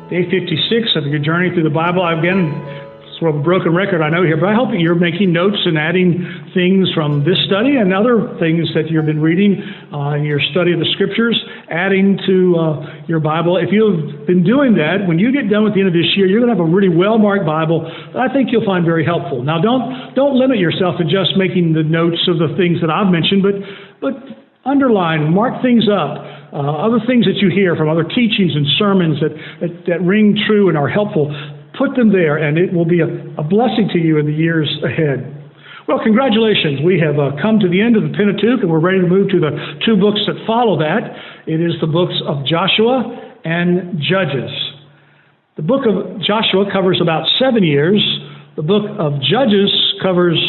Day 56 of your journey through the Bible. Again, sort of a broken record, I know here, but I hope that you're making notes and adding things from this study and other things that you've been reading in your study of the Scriptures, adding to your Bible. If you've been doing that, when you get done with the end of this year, you're going to have a really well-marked Bible that I think you'll find very helpful. Now, don't limit yourself to just making the notes of the things that I've mentioned, but underline, mark things up. Other things that you hear from other teachings and sermons that ring true and are helpful, put them there, and it will be a blessing to you in the years ahead. Well, congratulations. We have come to the end of the Pentateuch, and we're ready to move to the two books that follow that. It is the books of Joshua and Judges. The book of Joshua covers about 7 years. The book of Judges covers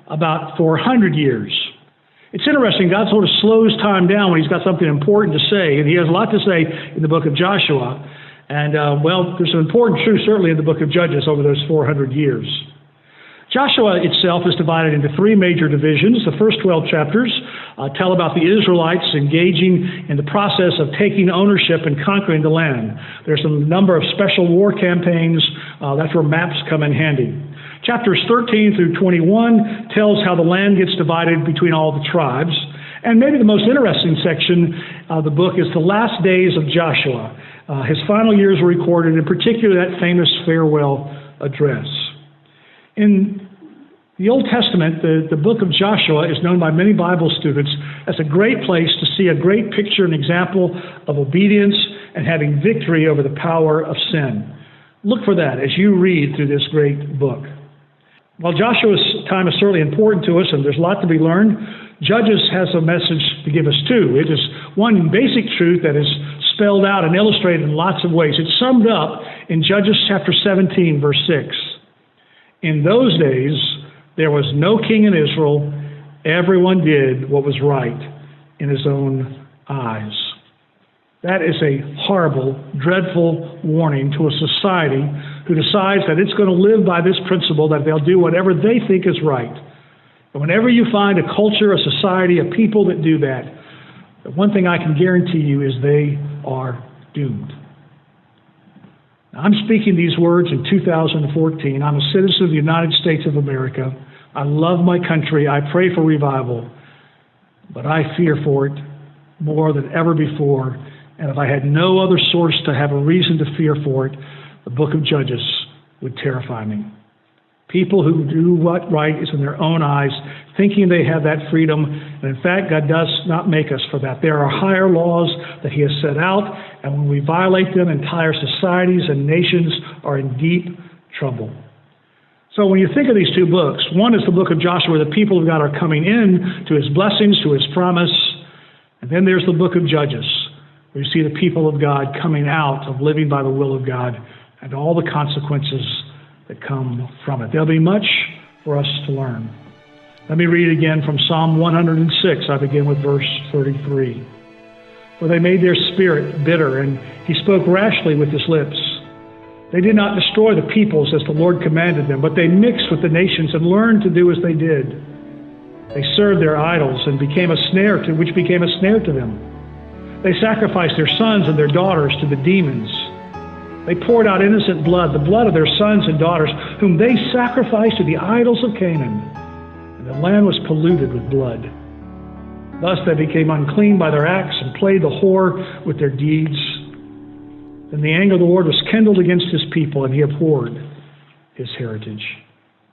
about 400 years. It's interesting, God sort of slows time down when He's got something important to say, and He has a lot to say in the book of Joshua. And, there's some important truth certainly in the book of Judges over those 400 years. Joshua itself is divided into three major divisions. The first 12 chapters tell about the Israelites engaging in the process of taking ownership and conquering the land. There's a number of special war campaigns. That's where maps come in handy. Chapters 13 through 21 tells how the land gets divided between all the tribes. And maybe the most interesting section of the book is the last days of Joshua. His final years were recorded, in particular that famous farewell address. In the Old Testament, the book of Joshua is known by many Bible students as a great place to see a great picture and example of obedience and having victory over the power of sin. Look for that as you read through this great book. While Joshua's time is certainly important to us, and there's a lot to be learned, Judges has a message to give us too. It is one basic truth that is spelled out and illustrated in lots of ways. It's summed up in Judges chapter 17, verse 6. In those days, there was no king in Israel. Everyone did what was right in his own eyes. That is a horrible, dreadful warning to a society who decides that it's going to live by this principle that they'll do whatever they think is right. And whenever you find a culture, a society, a people that do that, the one thing I can guarantee you is they are doomed. Now, I'm speaking these words in 2014. I'm a citizen of the United States of America. I love my country. I pray for revival. But I fear for it more than ever before. And if I had no other source to have a reason to fear for it, the book of Judges would terrify me. People who do what right is in their own eyes, thinking they have that freedom. And in fact, God does not make us for that. There are higher laws that He has set out, and when we violate them, entire societies and nations are in deep trouble. So when you think of these two books, one is the book of Joshua, where the people of God are coming in to His blessings, to His promise. And then there's the book of Judges, where you see the people of God coming out of living by the will of God and all the consequences that come from it. There'll be much for us to learn. Let me read again from Psalm 106. I begin with verse 33. For they made their spirit bitter, and he spoke rashly with his lips. They did not destroy the peoples as the Lord commanded them, but they mixed with the nations and learned to do as they did. They served their idols and became a snare which became a snare to them. They sacrificed their sons and their daughters to the demons. They poured out innocent blood, the blood of their sons and daughters, whom they sacrificed to the idols of Canaan. And the land was polluted with blood. Thus they became unclean by their acts and played the whore with their deeds. Then the anger of the Lord was kindled against His people, and He abhorred His heritage.